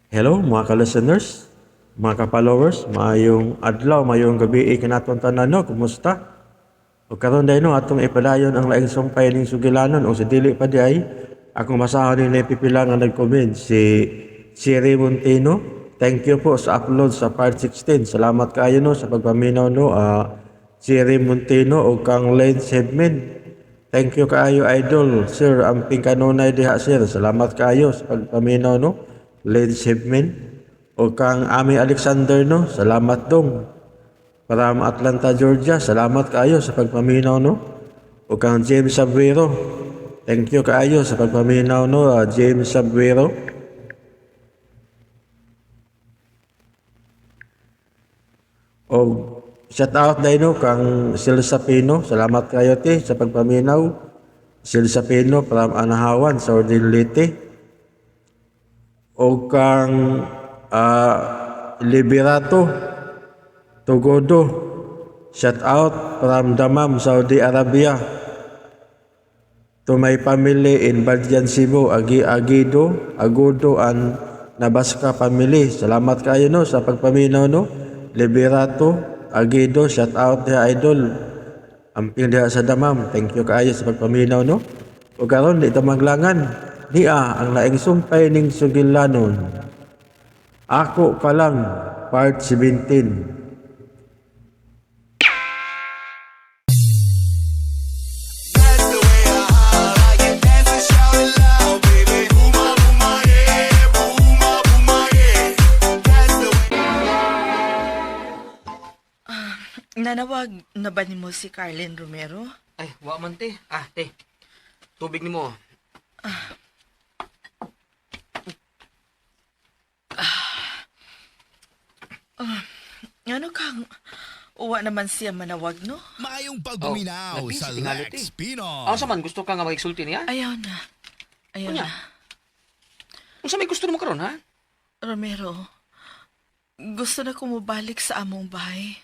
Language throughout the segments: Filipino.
Hello mga ka-listeners, mga ka-followers, mayong adlaw, mayong gabi kanaton tanan no, kumusta? O karon dahil no, atong ipadayon ang laing sumpay ning sugilanon o si dili pa di ay akong masahon ni pipila nga nag-comment si Siri Montino. Thank you po sa upload sa part 16. Salamat kaayo no sa pagpaminaw no. Siri Montino o kang Lane Sedmin. Thank you kaayo idol, sir. Amping kanunay diha sir. Salamat kaayo sa pagpaminaw no. Lane Sedmin o kang Ami Alexander no. Salamat dong. From Atlanta, Georgia. Salamat kaayo sa pagpaminaw no. O kang James Sabuero. Thank you kaayo sa pagpaminaw no, James Sabuero. O shout out dahil no kang Silsa Pino. Salamat kayo ti sa pagpaminaw. Silsa Pino from Anahawan, Sordin Leyte. O kang Liberato Togodo. Shout out from Damam, Saudi Arabia. To my family in Badyan, Cebu, Agudo, and Nabaska family. Salamat kayo no sa pagpaminaw no. Liberato, Aguido, shout out diha idol. Amping diha sa Damam. Thank you kaayo sa pagpaminaw no. O karon di ta maglangan. Dia ang laing sumpay ning sugilanon. Ako ka lang, part 17. Nanawag na ba ni mo si Carlin Romero? Ay, wa man te. Te. Tubig ni mo. Ano kang uwa naman siya manawag, no? Mayong pagpaminaw nabisi sa tingali, Lex te. Pinos. Asa man gusto ka nga magigsulti niya? Ayaw na. Ayaw Unya? na. Kung sa may gusto mo karon ha? Romero, gusto na ko mabalik sa among bahay.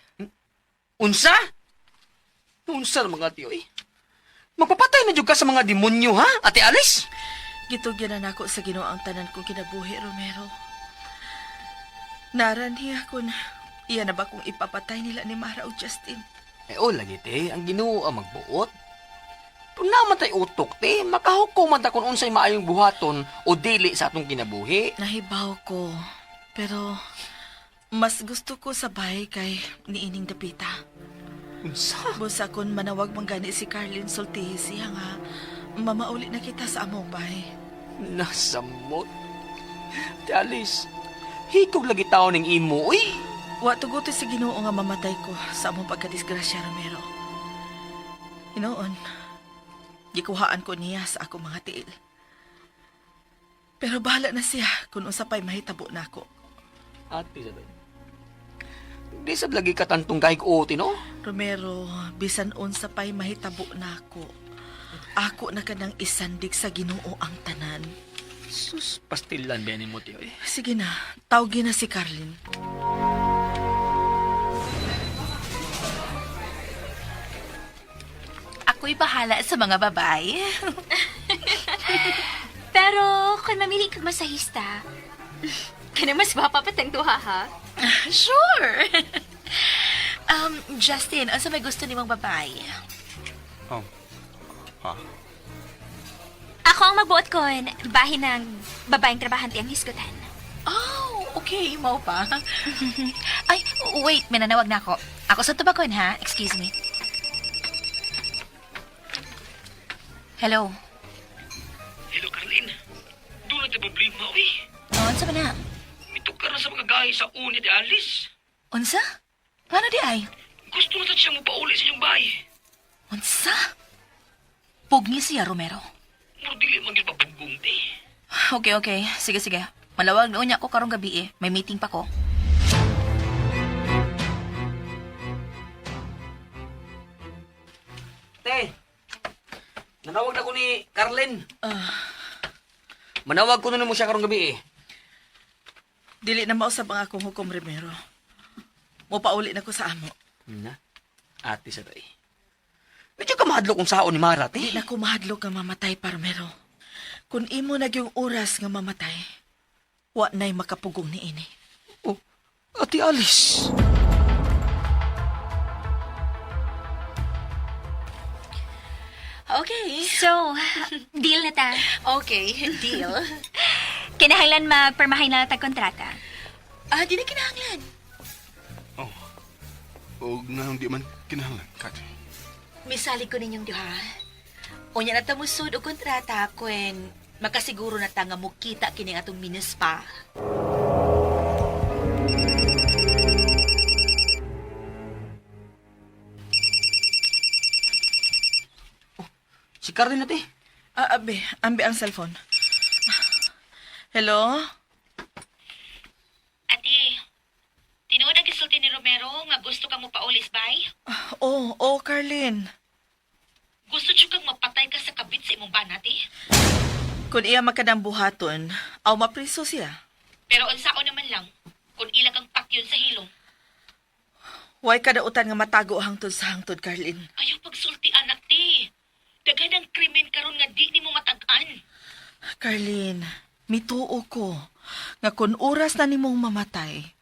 Unsa? Unsa mga tiyo eh? Magpapatay na jud ka sa mga demonyo ha, Ate Alice? Gitugyan na nako sa Ginoo ang tanan ko kinabuhi, Romero. Naraniya ko na iya na ba kung ipapatay nila ni Mara o Justin? Lagi te, ang Ginoo ang magbuot. Kung naman tayo utok te, makahukom man ta kung unsay maayong buhaton o dili sa atong kinabuhi. Nahibaw ko, pero mas gusto ko sa bahay kay niining dapita. Unsa? Busa kon manawag manggani si Carlin Sultihi siya nga mamauli na kita sa among bahay. Nasamot. Ate Alice, hikog lagi tao ning imo, uy. Wa tuguto si Ginoo nga mamatay ko sa among pagkadisgrasya, Romero. Hinoon, gikuhaan ko niya sa akong mga tiil. Pero bahala na siya kung unsa pa'y mahitabo na ako. Ate, sabay. Di sab lagi katantong kahig oti, no? Romero, bisan unsa pa'y mahitabo na ako. Ako na kanang isandig sa Ginoo ang tanan. Sus, pastilan din mo, tiyo, eh. Sige na, tawagin na si Carlin. Ako'y bahala sa mga babae. Pero, kung mamili kang masahista, kaya mas mapapatang tuha, ha? Sure! Justin, ano may gusto ni mong babae? Ako ang magbuot ko, bahin ng babaeng trabahante ang hisgutan. Oh, okay, mau pa. Ay, wait, may nanawag na ako. Ako sa tubakon, ha? Excuse me. Hello? Hello, Carlin. Doon na problema, uy. Unsa ba na? Mitok ka na sa mga gaya sa uni ni Alice. Unsa? Paano di ay? Gusto na siya mo pauli sa iyong bahay. Unsa? Pugni siya, Romero. Muro dili man yun mapugong, te. Okay. Sige. Malawag na unya ko karong gabi eh. May meeting pa ko. Te, nanawag na ko ni Carlin. Manawag ko na mo siya karong gabi, eh. Dili na mausap ang akong hukom, Romero. Mupauli na ko sa amo. Na, ate sa tay. Medyo ka mahadlok kung sao ni Mara, te. Di na ko mahadlok nga mamatay, Romero. Kung imo na yung oras nga mamatay, Wa na'y makapugong ni ini. Oh, Ate Alice. Okay. So, deal na ta. Okay, deal. Kinahanglan magpermahay na tag kontrata. Di na kinahanglan. Oh. O nga hindi man kinahanglan, Kati. Misali ko ninyong duha. Unya na tamusod o kontrata kung makasiguro na ta nga mukita kining atong minispa. Si Carlin ate. Ambe ang cellphone. Hello? Ati, tinuod ang gisulti ni Romero nga gusto kang mo paulis, bay? Oh, Carlin. Gusto siya kang mapatay ka sa kabit sa imong banati? Kung iya makadang buhaton, aw mapriso siya. Pero unsao naman lang, kung ila kang patyon sa hilong. Way kadautan nga matago hangtod sa hangtod, Carlin. Ayaw pagsulti anak ti. Daghan ang krimen karon nga di nimo matag-an. Carlin, mituo ko nga kung oras na nimong mamatay,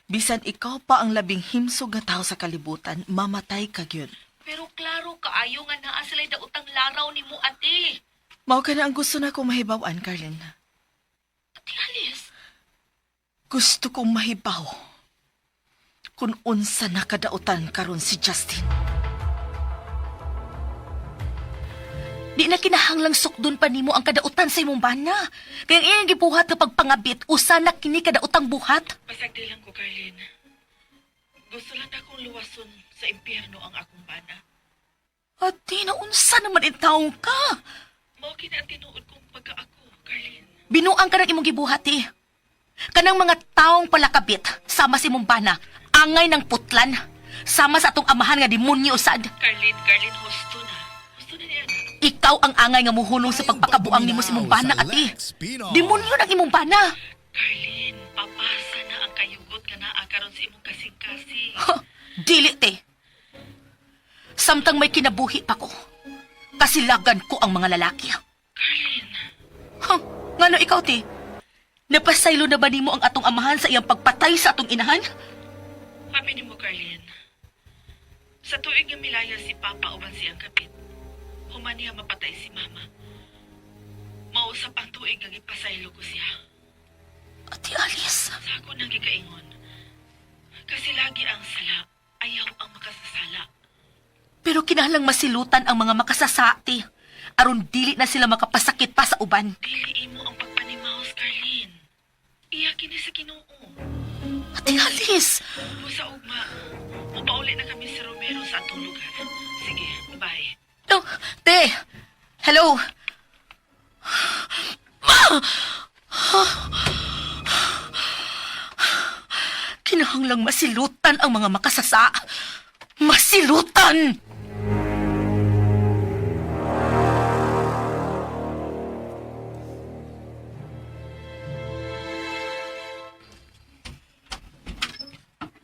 bisan ikaw pa ang labing himsog nga tao sa kalibutan, mamatay ka gyud. Pero klaro kaayo nga naa sila'y daotang laraw nimo ate. Mao ka na ang gusto na kong mahibawan, Carlin. Ate Alice, Gusto kong mahibaw kung unsa nakadautan karon si Justin. di na kinahanglang sukdon pa nimo ang kadautan sa imong bana. Kaya ang iyang gibuhat nga pagpangabit, usa na kini kadaotang buhat. Pasagdi lang ko, Carlin. Gusto lang akong luwason sa impyerno ang akong bana. Ate, naunsa naman itawong ka? Mao kina ang tinuod kong pagkaako, Carlin. Binuang ka ng imong gibuhat eh. Kanang mga taong palakabit, sama si imong bana, angay ng putlan, sama sa atong amahan nga demonyo usad. Carlin, husto na. Husto na niya. Ikaw ang angay nga muhulong sa pagpakabuang nimo sa imong bana, ate. Demonyo ng imong bana. Carlin, papasa na ang kayugot nga naa karon sa imong kasing-kasing. Dili, te. Samtang may kinabuhi pa ko, kasilagan ko ang mga lalaki. Carlin, Ngano ikaw, te? Napasaylo na ba nimo ang atong amahan sa iyang pagpatay sa atong inahan? habi ni mo, Carlin. Sa tuig nga milaya si Papa uban siyang kapit, human niya mapatay si Mama. Mausap ang tuig nga ipasaylo ko siya. Ate Alice, Sa ako nang gikaingon. Kasi lagi ang sala, ayaw ang makasasala. pero kinahanglang masilutan ang mga makasasati. Aron dili na sila makapasakit pa sa uban. Dili imo ang pagpanimaos, Carlin. Iya kini sa Ginoo. Ate Alice! Sa ugma, upauli na kami si Romero sa atong lugar. Sige, bye. Oh, te! Hello! Kinahanglang masilutan ang mga makasasa. Masilutan!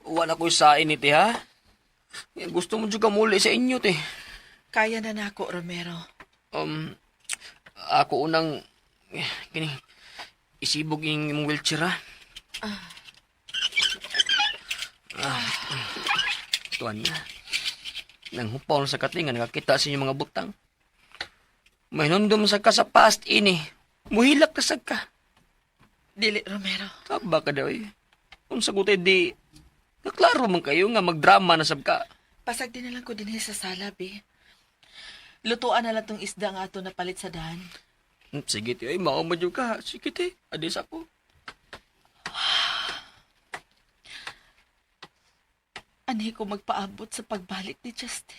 Wala ko sa init ha. Gusto mo juga muli sa inyo te. Kaya na nako, Romero. Ako unang kini isibog yung imong wheelchair ha. Tuan na. Nang hupaw sa katingan, nakakita sa inyong mga butang. May nundom sa ka sa past ini. Muhilak na sa ka. Dili, Romero. Taba ka daw eh. Kung sagutay di, naklaro man kayo nga magdrama na sab ka. Pasagdi na lang ko din sa salabi. Lutuan na lang tong isda nga ato na palit sa daan. Sige ti, ay maumadyo ka. Sige ti, adis ako. Anay ko magpaabot sa pagbalik ni Justin.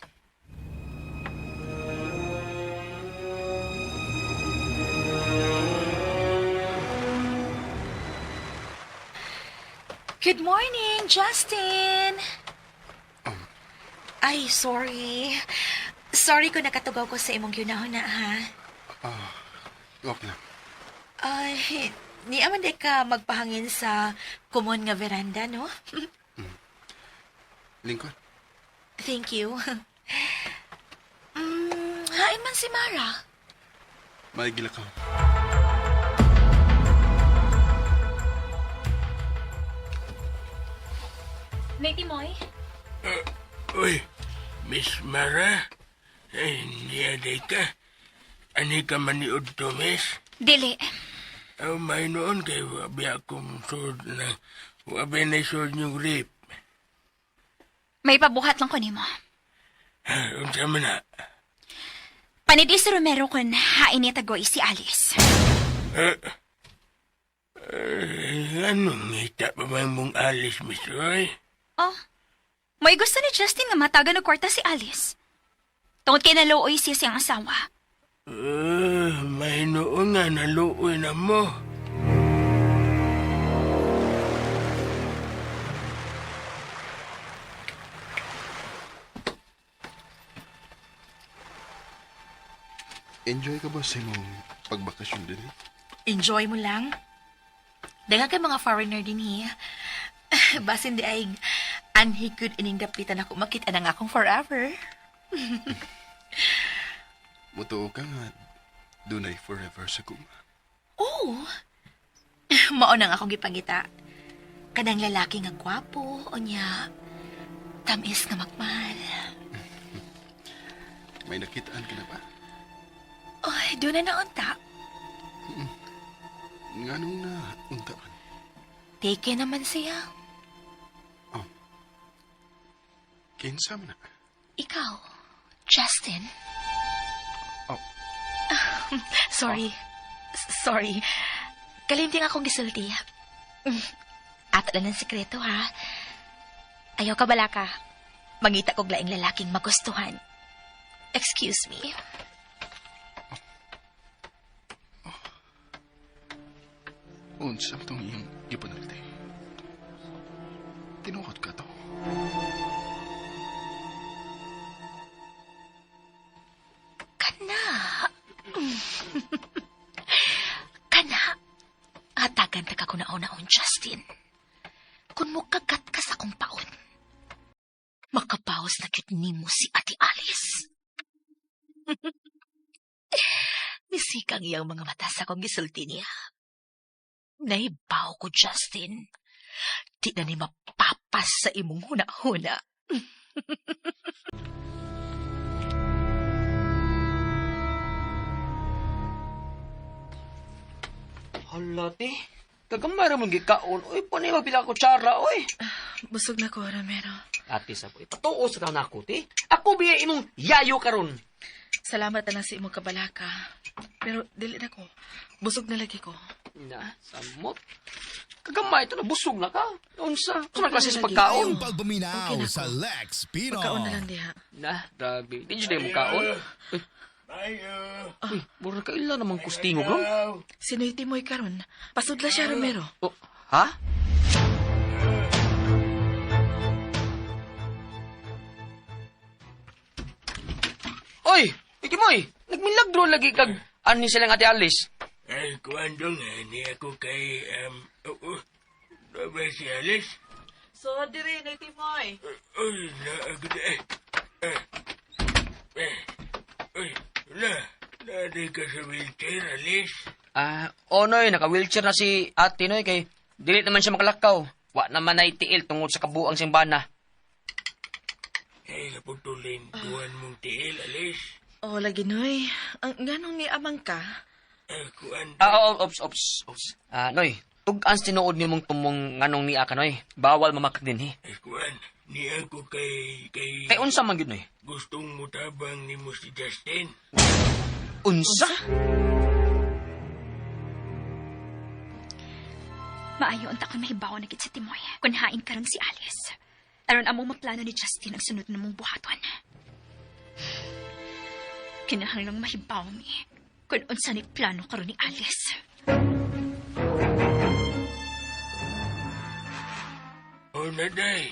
Good morning, Justin! Ay, sorry. Sorry kung nakatugaw ko sa imong yunahon na, ha? Okay lang. Ay, di aman di ka magpahangin sa kumon nga veranda, no? Lingkod. Thank you. Hain man si Mara. Maigila ka. Nay Timoy? Uy, Miss Mara? Ay, niyaday ka. Ani ka maniod to, miss? Dili. May noon kay wabi akong sod na wabi na sod yung rape. May pabuhat lang ko nimo. Unsa man na? Panidi si Romero kun hain niya tagoy si Alice. Anong ngita pa man mong alis, Miss Roy? Oh, may gusto ni Justin nga matagan og kwarta si Alice. Tungod kay naluoy siya siyang asawa. May noon nga naluoy na mo. Enjoy ka ba sa imong pagbakasyon din? Enjoy mo lang. Daga kay mga foreigner din hiya. Basin di ay anhigud ining dapitan ako makita na nga akong forever. Mutuo ka nga, dunay forever sa kuma. Oh, mao nang akong gipangita. Kanang lalaki nga gwapo, o niya, tamis nga magmahal. May nakitaan ka na ba? Oy, doon na naunta. Nga nung na unta man. Take naman siya. Kinsa man na. Ikaw, Justin. Oh. Sorry. Sorry. Kalimting akong gisulti. Ato lang ng sekreto, ha? Ayaw ka bala ka. Mangita kog laing lalaking magustuhan. Excuse me. Unsa tong iyong ipanalti? Tinuod ka to. Kana. Kana. Hatagan ta ka ko naon-naon, Justin. Kung mo kagat ka sa kong paon, makapawos na cute ni mo si Ate Alice. Nisikang iyang mga mata sa kong gisulti niya. Naibaw ko, Justin. Di na ni mapapas sa imong huna-huna. Hala, te. Kagamay ramon gikaon. Uy, panay mapila ko tsara, uy. Busog na ko, Romero. Ate sa po, ipatuo sa kaon ako, te. Ako biya imong yayo karon. Salamat na lang sa imong kabalaka. Pero dili na ko. Busog na lagi ko. Na, samot. Kagamay ito na, busog na ka. Unsa? Unsa klase sa pagkaon? Ang pagbuminaw Okay na sa ko. Lex Pino. Pagkaon na lang diha. Na, grabe. Di dyan mo kaon. Uy, uy, mura ka ila namang kustingog, no? Sinoy Timoy karon. Pasudla siya, Romero. Oh, ha? Oy! Ikimoy! Nagmilagro lagi kag ani silang Ate Alice. Ay, kuwando nga, ni ako kay, ba si Alice? So, diri, Noy Timoy. Uy, naagad uy, nadi ka sa wheelchair, Alice? Noy, naka-wheelchair na si Ate Noy kay dili naman siya makalakaw. Wa naman ay tiil tungod sa kabuang simbana. Ay, naputulin, tuwan mong tiil, Alice. Oh, lagi, Noy. Ang ganong ni amang ka. Ops. Noy, tug-an tinuod ni mong tumong nganong niya ka, Noy. Bawal mamakit din, he. Ay, kuwan, ni ako kay... Kay unsa man gyud, Noy? Gustong mutabang ni mo si Justin. Unsa? Maayo unta kang mahibaw na gid si Timoy. Kun hain karon si Alice. Aron among maplano ni Justin ang sunod na mong buhaton. Kinahanglang mahibaw mi kung unsa ni plano karon ni Alice. O, naday.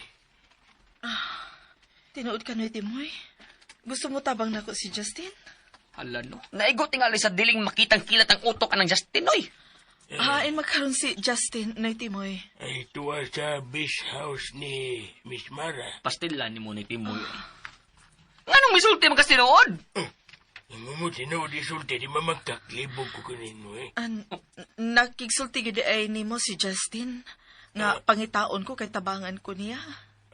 Tinuod ka, Noy Timoy. Gusto mo tabang nako si Justin? Hala, no. Naigo tingali sa diling makitang kilat ang utok ka ng Justin, Noy. Hain magkaroon si Justin, Noy Timoy. Ay, tuwa sa beach house ni Miss Mara. Pastilan ni mo ni Timoy. Nganong misulti man kasi nood? Ang mo tinood isulti, di mamagkaklibog ko kanino eh. Nakigsulti gid ay nimo si Justin. Nga pangitaon ko kay tabangan ko niya.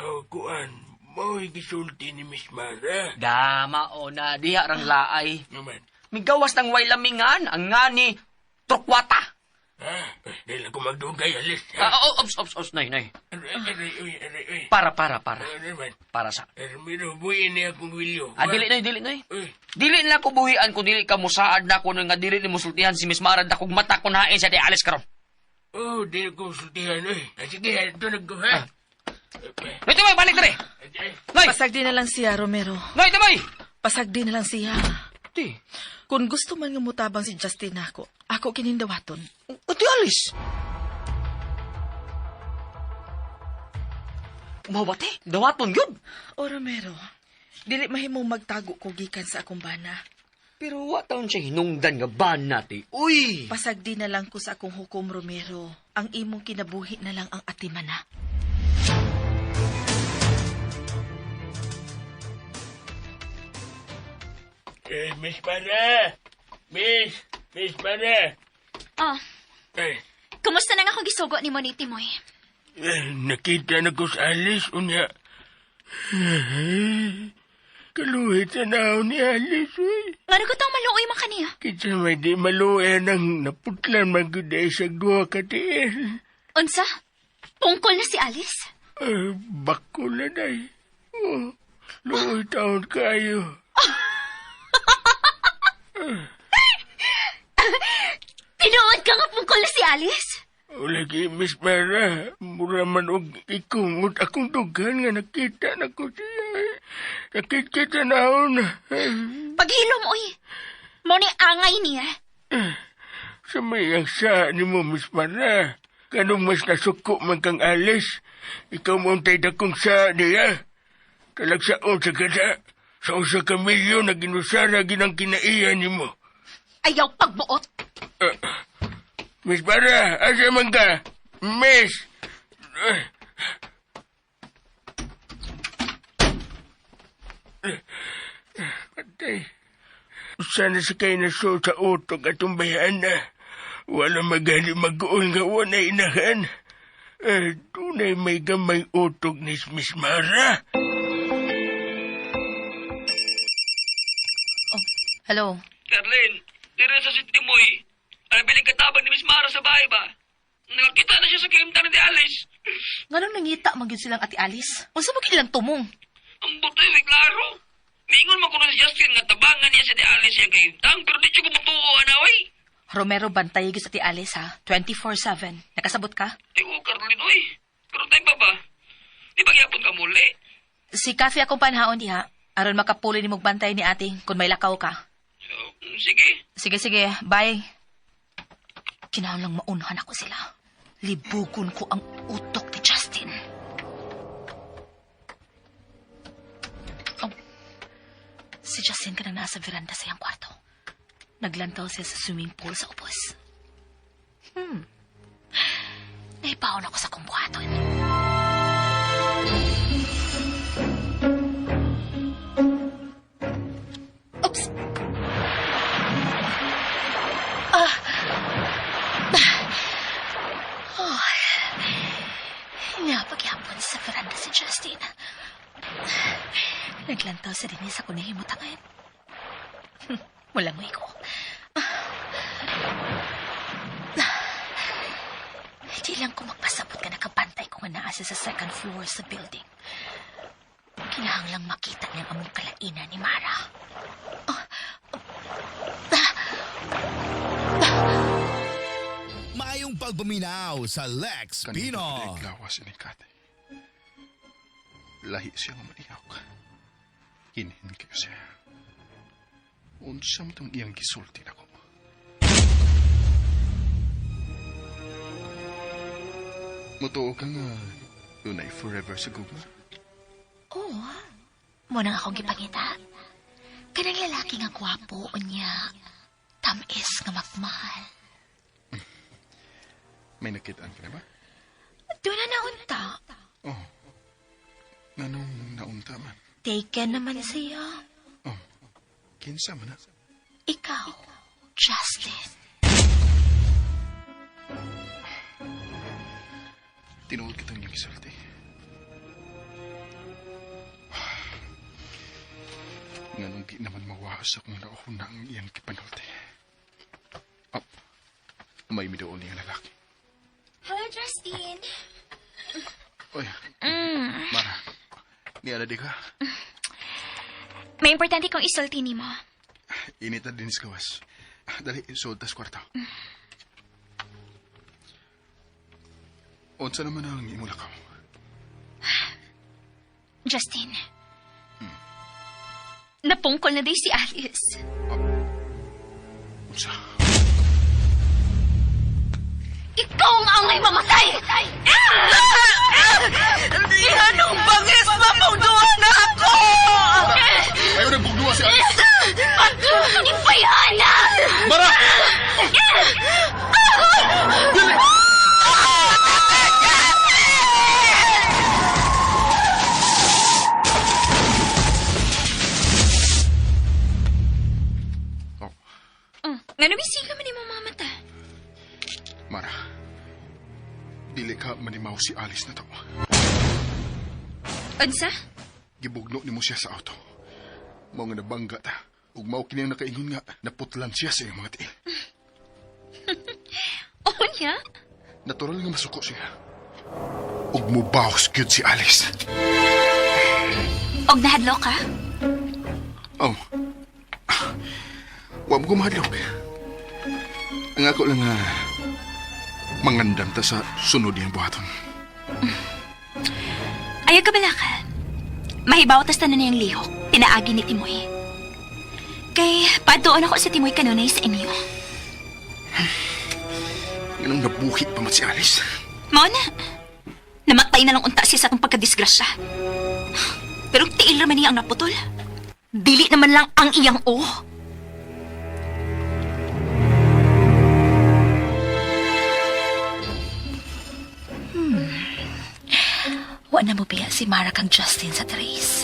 O, kuan, mo'y gisulti ni Miss Mara. Dama o na diha rang laay. Naman. Migawas ng way lamingan, ang nga ni trukwata. Dahil ako magdugay, alis. Ops, nay. Aray. Para. Naman. Para sa... Pero buhin niya akong wilyo. Dili, nay. Uy, Dili na ko buhian kung dili ka musaad na ko nga dili ni musultihan si Miss Mara na kung mata ko nain siya di alis karon. oh, di ko sultihan, Sige, ito nagkuhan. Noy, Timoy, balik dere. Noy, Pasagdi na lang siya, Romero. Noy, Timoy. Pasagdi na lang siya. Ti, Kung gusto man nga mutabang si Justin ako kinindawaton. ati alis. Mawati, dawaton yun. O Romero, dili mahimong magtago ko gikan sa akong bana. Pero wataon siya hinungdan nga ba nati? Uy! Pasagdi na lang ko sa akong hukom, Romero. Ang imong kinabuhi na lang ang atimana. Miss Mara! Miss Mara! Oh, Eh, kumusta na nga kung gisugo ni mo ni Timoy? nakita na ko sa Alice, unya. Kaluhit sa naon ni Alice, Ngano ko tong maluoy man kaniya? Kita may di maluyan ang naputlan magkuday sa duha ka tiil. Unsa? Tungkol na si Alice? Bako na day. Luoy taon kayo. Tinuod ka nga tungkol na si Alice? O lagi, Miss Mara, mura man og ikumot akong dugan nga nakita na ko siya. Nakita naon. Paghilom, uy. Mo ni angay niya. Sa may ang sa ni mo, Miss Mara. Kanong mas nasuko man kang Alice, ikaw mo ang dakong sa niya. Talagsaon sa kada. Sa usa ka milyon na ginusara ginang kinaiya ni mo. Ayaw pagbuot. Miss Mara, asa man ka? Miss! Patay. Sana sa kayo na sa utok at tumbayan na. Wala magali mag-uol nga wala inahan. Tunay may gamay utok ni Miss Mara. Hello? Carlin, dire sa si Timoy. Ano biling katabang ni Miss Mara sa bahay ba? Nakakita na siya sa kaimtan ni Alice. Nganong nangita magyud silang ati Alice? Unsa mo ilang tumong? Ang butoy, may klaro. Mingon mo ko na si Justin nga tabangan niya sa di Alice yung kaimtang, pero di siya kumutuo, anaway. Romero, bantay gyud sa ati Alice ha. 24/7. Nakasabot ka? Tiyo, Carlin, oy. Pero tayo pa ba? Di ba gyapon ka muli? Si Kathy akong panhaon diha. Aron makapuli ni mong bantay ni ating kung may lakaw ka. Sige. Sige. Bye. Kinahanglang maunhan ako sila. Libugon ko ang utok ni Justin. Oh, si Justin ka na nasa veranda sa iyang kwarto. Naglantaw siya sa swimming pool sa upos. Naipaon ako sa kumbuhaton. Oops! Pagyapon sa veranda si Justin. Naglantaw sa dinis ako na himutangan. Mulangoy ko. Di lang ko magpasabot ka nakabantay ko nga naasa sa second floor sa building. Kinahanglang makita niyang among kalainan ni Mara. Maayong pagbuminaw sa Lex Pino. Lawas ni Kate. Lahi siya nga maniyak. Hinin kayo siya. Unsa mo itong iyang gisulti na ko. Mutuo ka nga yun ay forever sa gugma. Oo. Muna akong gipangita. Kanang lalaki nga gwapo niya. Tamis nga magmahal. May nakitaan ka na ba? Doon na naunta. Oh. Nanong naunta man? Taken naman siya. Oh. Kinsa man na? Ikaw, Justin. Tinuod kitang iyong gisulti. Nga nung di naman mawaas akong nauna ang iyan kipanulti. Oh, may midoon niyang lalaki. Hello, Justin. Oy, Mara, niya na di ka? May importante kong isulti ni mo. Init na dinis gawas. Dali, suod tas kwarta. Unsa naman ang imula ka? Justin. Napungkol na day si Alice. Unsa? Ikaw ang angay mamatay! Anong bangis mapagduhan na ako? Ayaw nagbugduwa si Alice! Ipayan na! Mara! Dili! Nga nabisiga man mo mga mata. Mara, dili ka manimaw si Alice na to. Unsa? Gibugno ni mo siya sa auto. Mao nga nabangga ta. Ug mao kini ang nakaingon nga naputlan siya sa iyong mga tiil. Oo niya? Natural nga masuko siya. Ug mubaws gyud si Alice. Og nahadlo ka? Oh. Wa mo kumahadlok. Ang ako lang nga mangandam ta sa sunod yung buhaton. Ayaw ka bala ka? Mahibaw tas tanan niyang lihok. Tinaagi ni Timoy. Kay padoon ako sa Timoy kanunay sa inyo. Ganang nabuhi pa mat si Alice. Mao na. Namatay na lang unta siya sa atong pagkadisgrasya. Pero tiil raman niya ang naputol. Dili naman lang ang iyang Wa na mo biya si Mara kang Justin sa Trace.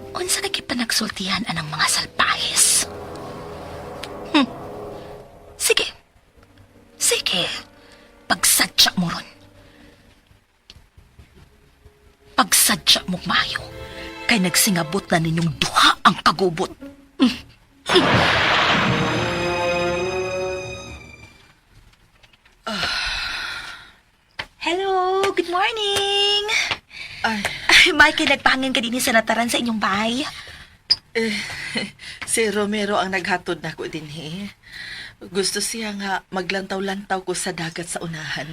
Unsa na kipanagsultihan anang mga salpahes? Sige. Sige. Pagsadya mo ron. Pagsadya mo mayo. Kay nagsingabot na ninyong duha ang kagubot. Hello, good morning. Ay, Mike, nagpahangin ka din sa nataran sa inyong bahay. si Romero ang naghatod na ko din Gusto siya nga maglantaw-lantaw ko sa dagat sa unahan.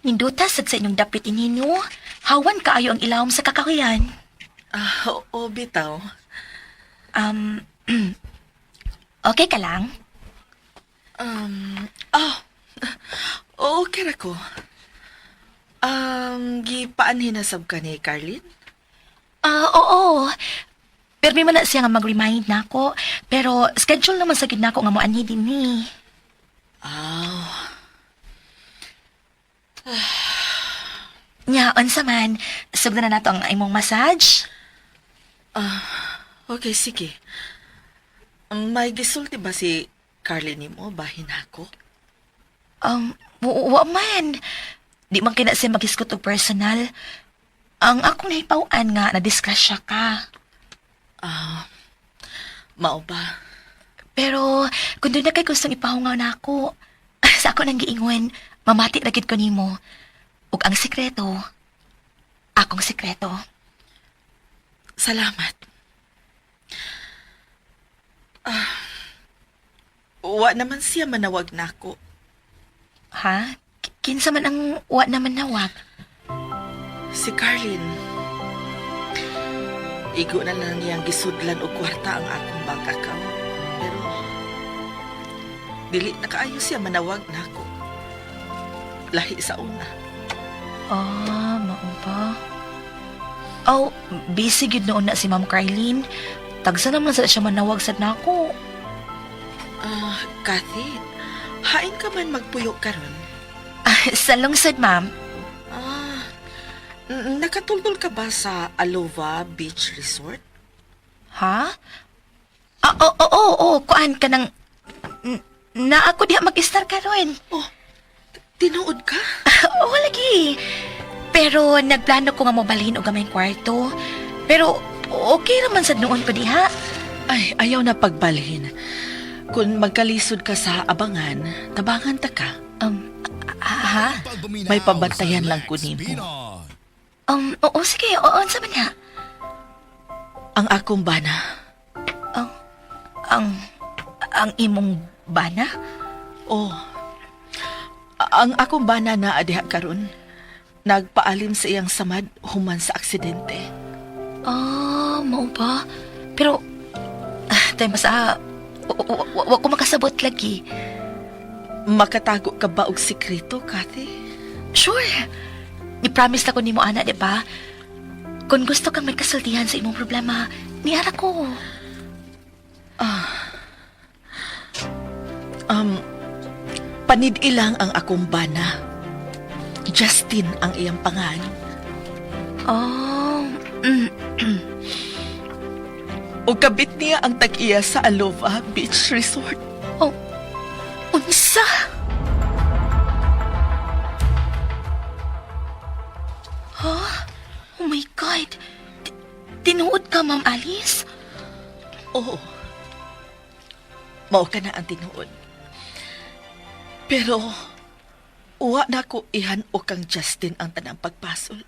Ninduta sad sa inyong dapit ininyo. Hawan kaayo ang ilawom sa kakahuyan. Oo, bitaw. Okay ka lang? Okay ra ko. Gipaanhin na sab ka ni Carlin? Oo. Pero may man na siya nga mag-remind na ako. Pero schedule naman sa gid nako nga moanhi din ni. Nya, unsa man, sugdan na nato ang imong massage? Okay, sige. May gisulti ba si Carlin mo? Bahin ako? Wa man. Di man kina siya maghiskot og personal. Ang akong nahipawan nga, nadiskrasya ka. Mao ba? Pero, kung doon na kay gustong ipahungaw na ako, sa ako nang giingon, mamati na gid ko nimo. Ug ang sikreto, akong sikreto. Salamat. Wa naman siya manawag na ako. Ha? Kinsa man ang wa naman nawag? Si Carlin. Igo na lang niyang gisudlan og kwarta ang akong bank account. Pero, dili na kaayo siya manawag na ako. Lahi sa una. Mao ba? Busy gid noon na si Ma'am Carlene. Tagsa naman sa siya manawag sad nako. Kathy, hain ka man magpuyo karon? Sa lungsod, ma'am. Nakatultol ka ba sa Alova Beach Resort? Ha? Oo. Kuan ka ng... Na ako diha mag-star karon. Tinuod ka? Oo, lagi. Pero nagplano ko nga mo balhin og gamay kwarto. Pero Okay raman sa noon pa diha. Ay, ayaw na pagbalhin. Kung magkalisod ka sa abangan, tabangan ta ka. Ha? Pagpaminaw May pabantayan sa lang Lex kunin mo. Pinoy. Oo, sige. Oo, sa man niya. Ang akong bana. Ang imong bana? Oh. Ang akong bana na adiha karon. Nagpaalim sa iyang samad human sa aksidente. Mao ba? Pero, tayo masa, wa ko makasabot lagi. Makatago ka ba og sikreto, Kathy? Sure. I-promise na ko ni mo, ana, di ba? Kung gusto kang may kasultihan sa imong problema, niara ko. Panid ilang ang akong bana. Justin ang iyang pangalan. O kabit niya ang tag-iya sa Alova Beach Resort. Unsa? Oh my God. Tinuod ka, Ma'am Alice? Oo. Mao ka na ang tinuod. Pero, uwa na ko ihan o kang Justin ang tanang pagpasol.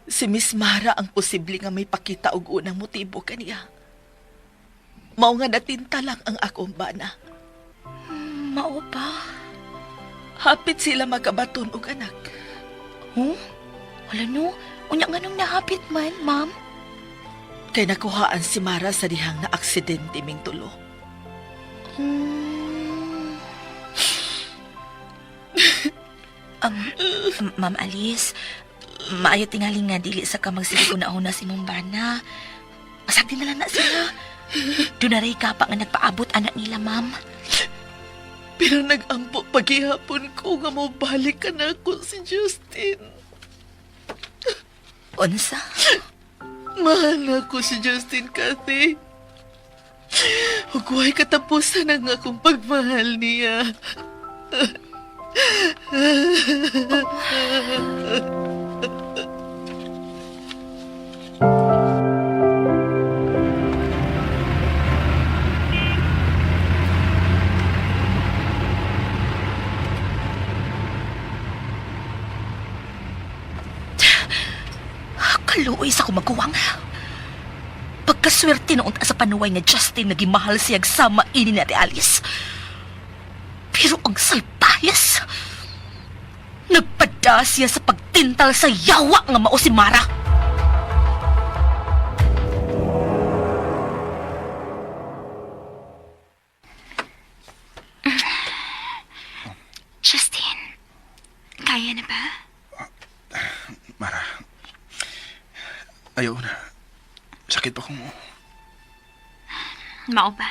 Si Miss Mara ang posible nga may pakita og unang motibo kaniya. Mao nga natinta lang ang akong bana. Mao ba? Hapit sila makabaton og anak. Wala no. Unya nga nung nahapit man, Ma'am. Kay nakuhaan si Mara sa dihang na aksidente ming tulo. Ma'am Alice, maayo tingali nga dili sa ka magsige na una si mong bana. Pasagdi na lang na sila. Dunaray ka pa nga nagpaabot anak nila, Ma'am. Pero nag-ampo paghihapon ko nga mo balik ka na ako si Justin. Unsa? Mahal na ko si Justin, Kathy. Huwag katapusan ang akong pagmahal niya. Kaluoy sa kumagkuwang. Pagkaswerte noon sa panuway nga Justin nagimahal siyag sama ini ni Ate Alice. Pero ang salpayas, nagpada siya sa pagtintal sa yawa nga mao si Mara. Justin, kaya na ba? Mara, ayaw na. Sakit pa ko mo. Mao ba?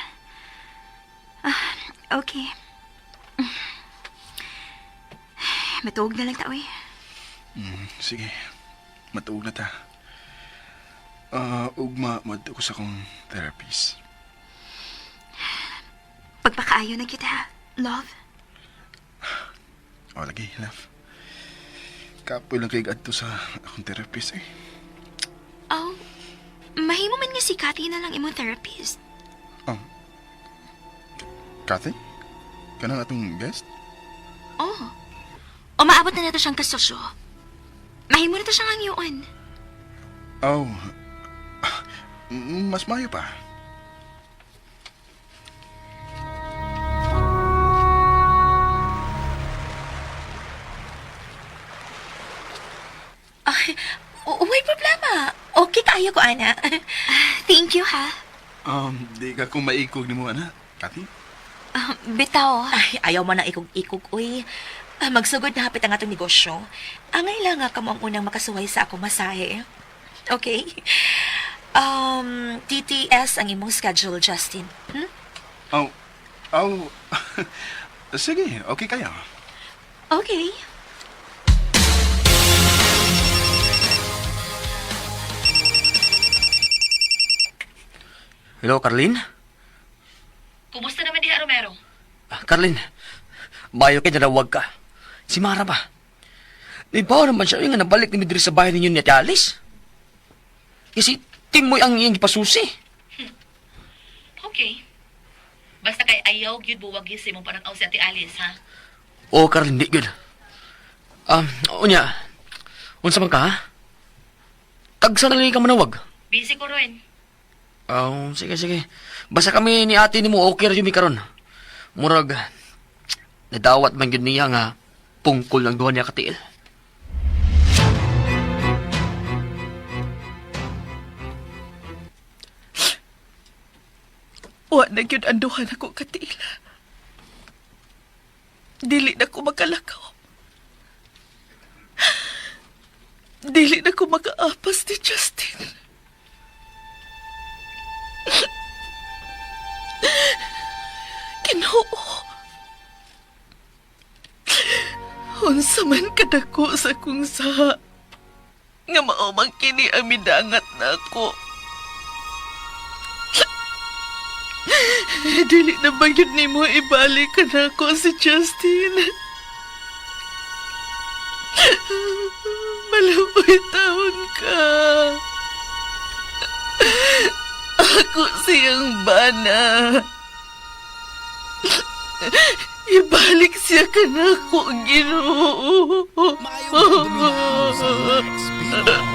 Okay. Matuog na lang ta, uy. Sige, matuog na ta. Ugma, madto ko sa kong therapist. Pagpakaayo na kita, love. O, lagi, love. Kapoy lang kay gadto sa akong therapist eh. Oh, mahimo man nga si Cathy na lang imong therapist. Kathy? Kanang atong guest? Oh. O maabot na nato siyang kasosyo. Mahimo na to siyang hangyoon. Oh, mas mayo pa. Ay, may problema. Okay kayo ko, Ana. Thank you, ha? Di ka kung maikog ni mo, ana, Kathy? Bitaw. Ay, ayaw mo na ikog-ikog, uy. Magsugod na hapit ang atong negosyo. Angay lang nga ka mo ang unang makasuway sa akong masahe. Okay? TTS ang imong schedule, Justin. Sige, okay kayo. Okay. Hello, Carlin? Kumusta naman diha, Romero? Carlin, mayo kay narawag ka. Si Mara ba? Di ba naman siya yung nabalik ni Midri sa bahay ninyo ni Ate Alice? Kasi timoy ang iyang ipasusi. Okay. Basta kay ayaw gyud buwag gyud si mong pananaw si Ate Alice, ha? Oo, Carl, hindi good. Unya, unsa man ka, ha? Tagsa na lang ka manawag. Busy ko rin. Sige. Basta kami ni ate ni mo okay ra yun mi karon. Murag, nadawat man yun niya nga pungkol ng duha niya katiil. Wa na gyud anduhan ako katila. Dili na ko makalakaw. Dili na ko makaapas ni Justin. Ginoo. Unsa man kadako sa kung sa nga mao man kini ang midangat nako. Dili na ba yun ni mo ibalik ka na ako si Justin? Malaboy taon ka. Ako siyang bana. Ibalik siya ka na ako, Ginoo. Maayong pagbuminaw sa Lex Pinoy.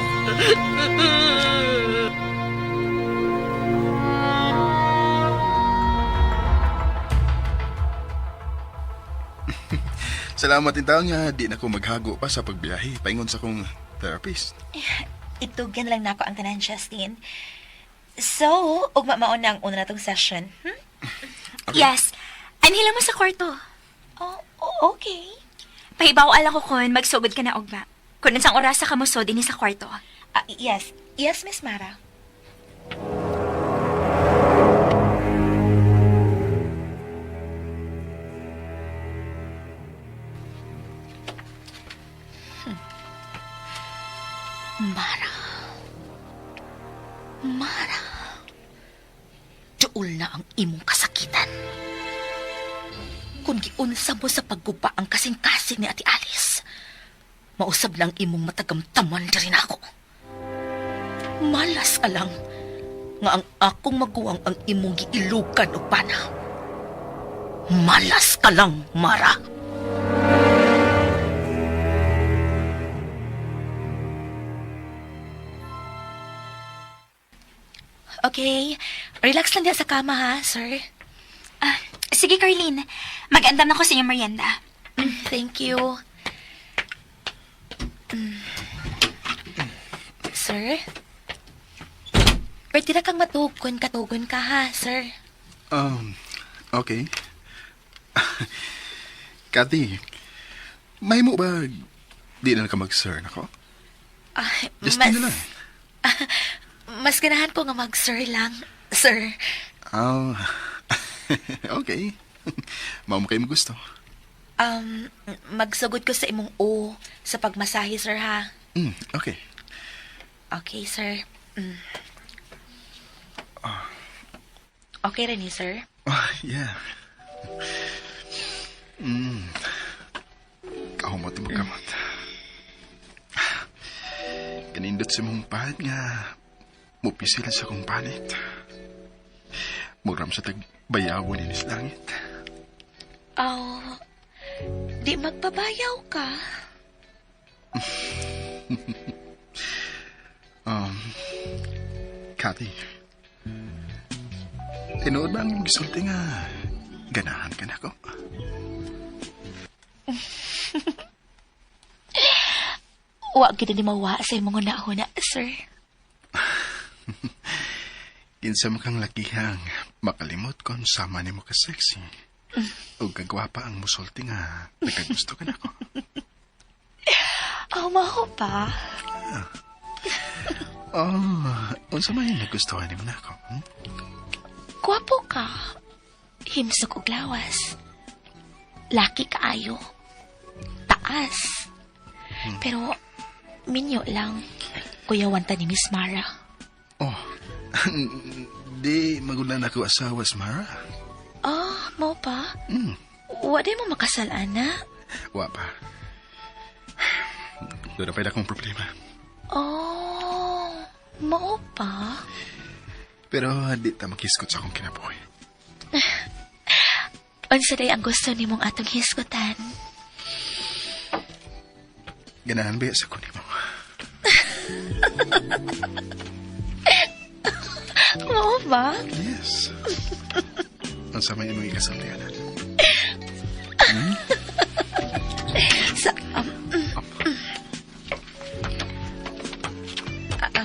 Salamat in taon nga, di na ko maghago pa sa pagbiyahe. Paingon sa kong therapist. Itugan lang nako ang tanan, Justin. So, ugma mao na ang una natong session. Yes. Anhila mo sa kwarto. Oh, okay. Pahibaw ala ko kon magsugod ka na ugma. Kung unsang orasa ka mo so dinhi sa kwarto. Yes. Yes, Miss Mara. Mara. Duol na ang imong kasakitan. Kung giunsa mo sa pagguba ang kasing-kasing ni Ate Alice, mausab lang imong matagamtaman diri na ako. Malas ka lang nga ang akong maguwang ang imong giilugan o pana. Malas ka lang, Mara. Okay, relax lang diya sa kama ha, sir. Sige, Carlene. Mag-andam na ko sa inyong merienda. Thank you. Sir? Pwede na kang katugon ka ha, sir. Okay. Kathy, may mo ba di na ka mag-sir nako? Just na lang. Mas ganahan ko nga mag-sir lang, sir. Okay. Mao mo kayo mo gusto. Magsugod ko sa imong O sa pagmasahe, sir, ha? Okay. Okay, sir. Okay rin, sir? Yeah. Kahumot mo kamot. Kanindot sa mong pahad nga mupisil sa kong panit. Muram sa tagbayawon inis langit. Di magbabayaw ka? Cathy, tinood ba ang iyong gisulti nga ganahan ka na ko? Huwag kita di mawa sa imong una-una, sir. Kinsa mo kang lakihang makalimot kon sama ni mo ka sexy. O kagwapa ang musulti nga nagkagusto ka na ko. Maho pa? Unsa man yung nagustuhan ni mo na ako? Gwapo ka. Himsog og lawas. Laki kaayo. Taas. Pero, minyo lang. Kuyawanta ni Miss Mara. Di magulan ako asawa, Mara. Mo pa? Wala mo makasal, ana? Wa pa. Doon na pwede akong problema. Mao pa? Pero di ta makiskot sa akong kinabuhi. Unsa day ang gusto nimong atong hisgutan? Ganahan ba sa kunin mo? Mao ba? Yes. Ang sama imong ikasamlianan.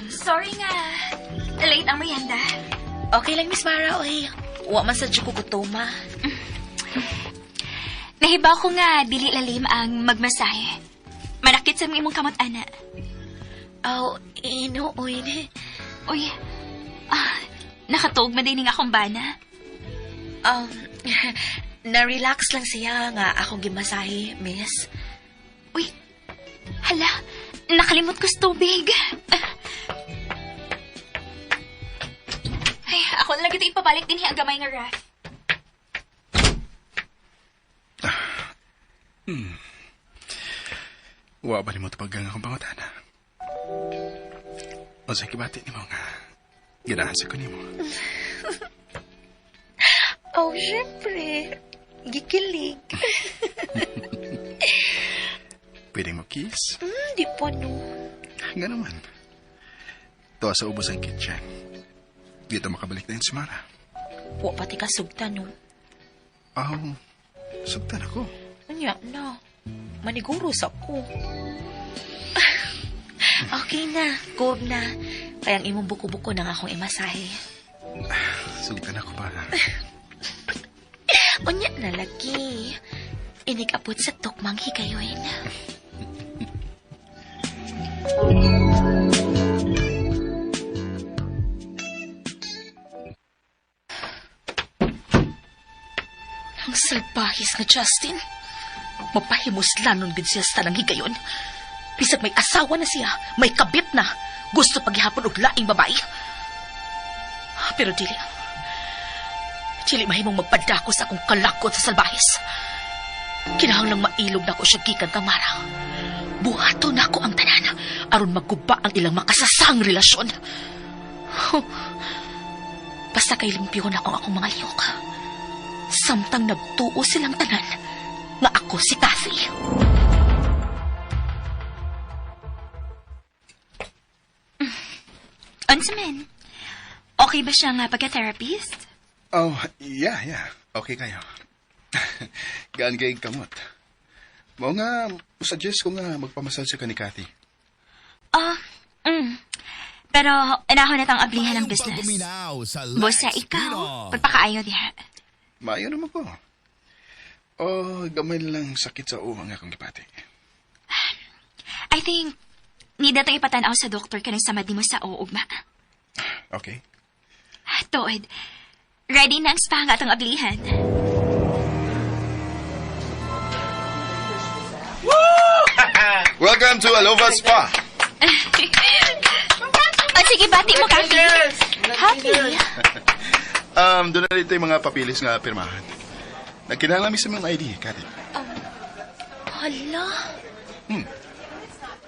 Sorry nga. Late ang merienda. Okay lang, Miss Mara, oy. Wa man sa ko kutuma. Nahibaw ko nga dili lalim ang magmasahe. Manakit sa mga imong kamot, ana. Aw, oy. Uy, nakatuog man din nga akong bana. Na-relax lang siya nga akong gimasahe, miss. Uy, hala, nakalimot ko sa tubig. Ay, ako na lang ito ipabalik din ang gamay nga ref. Wa ba ni mo tapagang akong pangutana? O sa kibati ni mo nga, ganahan sa kunin mo. Oh, syempre. Gikilig. Pwede mo kiss? Di pa no. Nga naman. Tuwa sa ubos ang kitchen. Dito makabalik na yun si Mara. Wa pati ka sugtan no. Aw, sugtan ako. Anya na. Maniguros ako. Okay na. Go na. Kayang imong buko-buko nang akong imasahe. Sugtan ako ba? Unya na lagi. Inig-abot sa tukmang higayoin. Ang salbahis nga Justin. Mapahimuslanon gid siya sa tanang higayon. Bisag may asawa na siya, may kabit na. Gusto paghihapon og laing babae. Pero dili mahimong magpadako sa akong kalakot sa salbahis. Kinahanglang mailog na ko siya gikan Tamara. Buhato na ako ang tanan aron magguba ang ilang makasasang relasyon. Basta kay limpyo na akong mga liyok. Samtang nagtuo silang tanan nga ako si Kathy. Unsa man? Okay ba siya nga pagka-therapist? Oh, yeah. Okay kayo. Gaan kay kamot. Mao nga, suggest ko nga magpamasal sa ni Cathy. Pero inahon na tang ablihan ng business. Paguminaw sa Bosa, Let's ikaw, Spin-off. pagpakaayo diha. Maayo naman ko. Gamay lang sakit sa uwang akong gipati. I think, need na itong ipatanaw sa doktor ka ng samad mo sa uugma. Okay. Tood, ready na ang spa nga itong ablihan. Welcome to Alova Spa. O sige, bati mo, Kathy. Happy. Doon na dito yung mga papilis nga pirmahan. Nagkinahanglan mi sa mga ID, Cathy. Hala.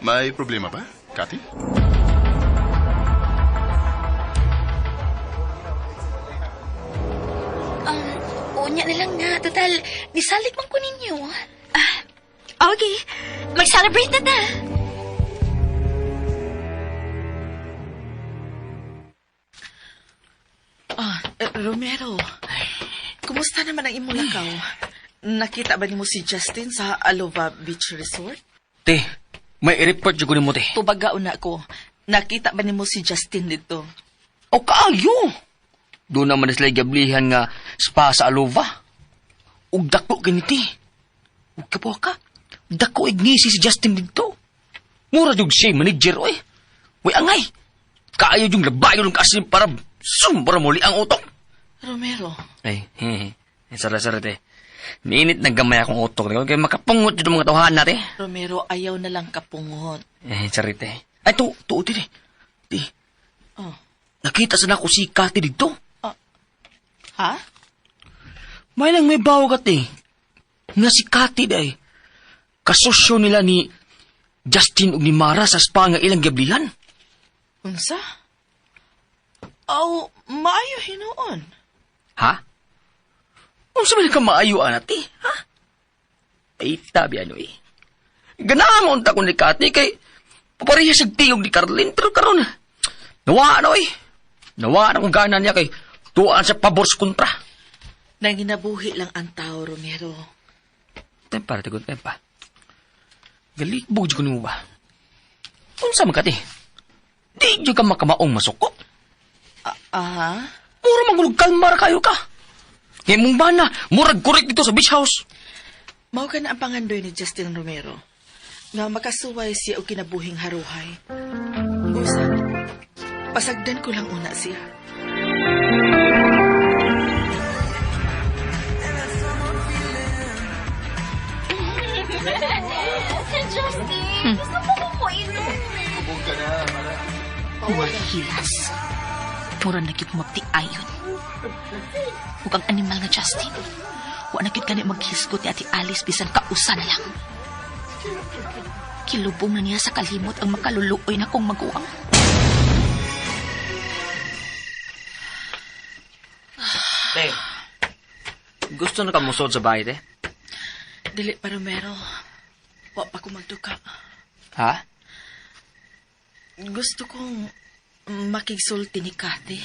May problema ba, Cathy? Unya na lang nga. Total, nisalit man ko ninyo. Okay, mag-celebrate na ta. Romero, kumusta naman ang imong lakaw? Nakita ba nimo si Justin sa Alova Beach Resort? Te, may i-report yung kunin mo, te. Tubagaon na ko. Nakita ba nimo si Justin dito? O kaayo! Doon naman na sila gablihan nga spa sa Alova. Ug dako ganiti. Ug kapo ka. Dako ignisi si Justin dito. Mura yung siya manager, oy. Uy, angay. Kaayo yung labayo ng kasim para sumbara muli ang utok. Romero, Ay, sara-sara, te. Niinit na gamay akong utok. Kaya makapungot yung mga tawhan natin. Romero, ayaw na lang kapungot. Sari, te. Ay, tuo, te. Te, Oh. nakita sana ako si Cathy dito. Ha? May lang may bawagat eh. Nga si Cathy day. Kasosyo nila ni Justin ug ni Mara sa spa nga ilang gablihan. Unsa? Maayo hinoon. Ha? Kung sabi ka maayo, anati, ha? Ay, tabi ano eh. Ganahan mo unta ko ni Kati kay papareha sa tingog ni Carlin, pero karon nawa ano eh. Nawa na kung gana niya kay tuwaan sa pabor sa kontra. Nanginabuhi lang ang tao, Romero. Tempa, tagon, tempa. Galikbog dyan ko ni mo ba? Unsa man Kati? Di dyan ka makamaong masukot. Mura mangulog kalmar kayo ka. Kaya mong bana, murag korek dito sa beach house. Mao ka na ang pangandoy ni Justin Romero. Nga makasuway siya o kinabuhing haruhay. Busa, pasagdan ko lang una siya. Justin, gusto ko mo inom. Wahilas. Mura na gyud mabti ayon. Ug ang animal nga Justin. Wa na gyud kani maghisgot ni Ate Alice bisan kausa na lang. Kilubong na niya sa kalimot ang makaluluoy na kong maguwang. Te, gusto na ka musod sa bahay, te? Dili pa, Romero. Wa pa ko magduka. Ha? Gusto kong makigsulti ni Kati.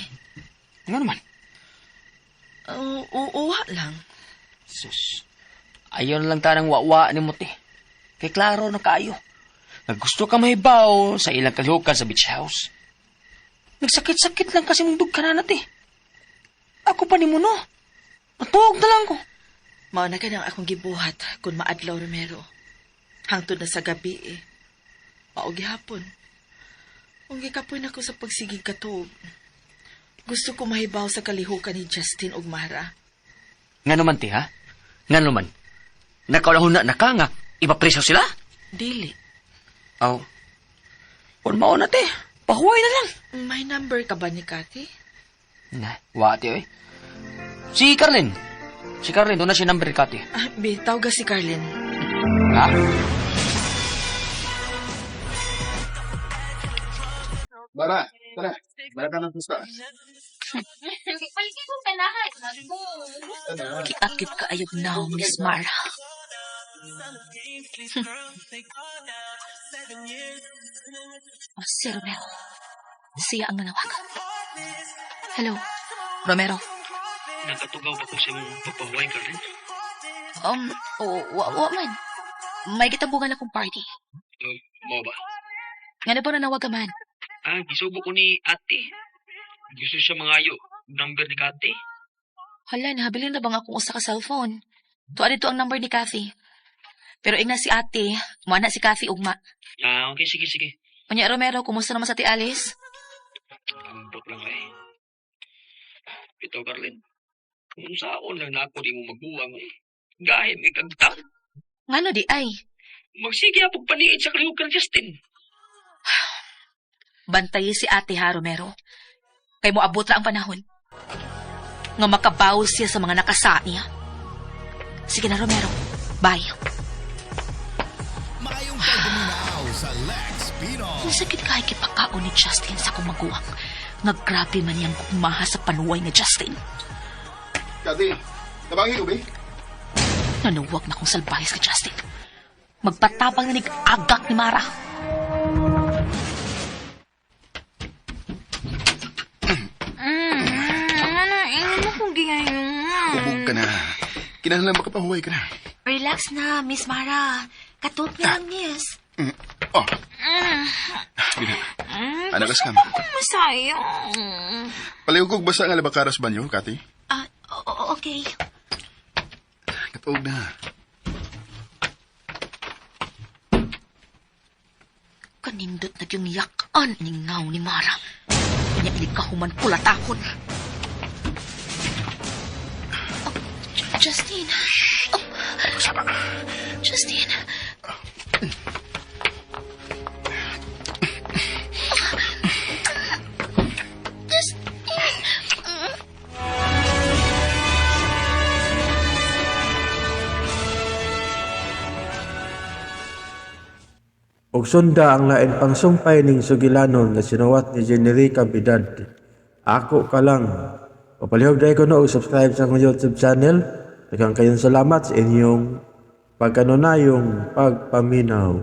Ano naman? Uwa lang. Sus. Ayaw na lang tanang wawa ni mo, te. Kay klaro na kayo. Naggusto ka mahibaw sa ilang kalukan sa beach house. Nagsakit-sakit lang kasi mong dugka na te. Ako pa ni mo no. Matuog na lang ko. Mao na ka nang akong gibuhat kung maadlaw, Romero. Hangtod na sa gabi eh. Mao gihapon. Kung gikapoy ako sa pagsigig katuog. Gusto ko mahibaw sa kalihukan ni Justin ug Mara. Nga naman, te, ha? Nga naman. Nakaulahon na ka nga. Ipapresaw sila? Dili. Aw. Kung mao na, te. Pahuway na lang. May number ka ba ni Kati? Na, wati, oy. Si Carlin. Si Carlin, doon na si number ka, te. Bitaw ga si Carlin. Ha? Bara, tara. Bara ka ng gusto. Palikin mo panahan. Kiakit ka ayog na, Miss Mara. Si Romero. Siya ang nanawag. Hello, Romero. Nakatugaw ba ko siya mong papahuway, Carlin? Wa man. May kitambugan akong party. Mo ba? Nga na ba nanawag ka man? Gisubo ko ni ate. Gusto siya mangayo. Number ni Kate. Hala, nahabilin na bang akong usa ka cellphone? Tuwa dito ang number ni Kathy. Pero ing na si ate, mana si Kathy ugma. Okay, sige. Unya Romero, kumusta naman sa ti Alice? Ambot lang kay. Ito, Carlin. Kung saan lang na ako di mo magbuwang eh. Gahit may kagtang. Ngano di ay? Magsige apog paniid sa kalihukan, Justin. Bantayi si ate ha, Romero. Kay mo abot na ang panahon. Nga makabaw siya sa mga nakasa niya. Sige na, Romero. Bye. Mayong pagduminaw sa Lex Pinos. Ang sakit kahit kipakaon ni Justin sa kumaguwang. Naggrabe man niyang kumaha sa panuway ni Justin. Kati, nabangi ko, be? Nanuwag na kong salbahis kay Justin. Magpatabang na agak ni Mara. Kubog ka na. Kinahanglan makapahuway ka na. Relax na, Miss Mara. Katot niya lang, yes. Gina. Anak kas kam. Masayang. Palihog kog basa nga labakaras banyo, Kati. Okay. Katuog na. Kanindot na yung yakan ni ngaw ni Mara. Kanya ilikahuman pulatahon. Justin. Sama. Justin. Og sunda ang lain pang sumpay ning sugilanon nga sinuwat ni Generica Bidante. ako ka lang. Papalihog dahil ko na o subscribe sa akong YouTube channel. Daghang kayong salamat sa inyong pagkanunayong pagpaminaw.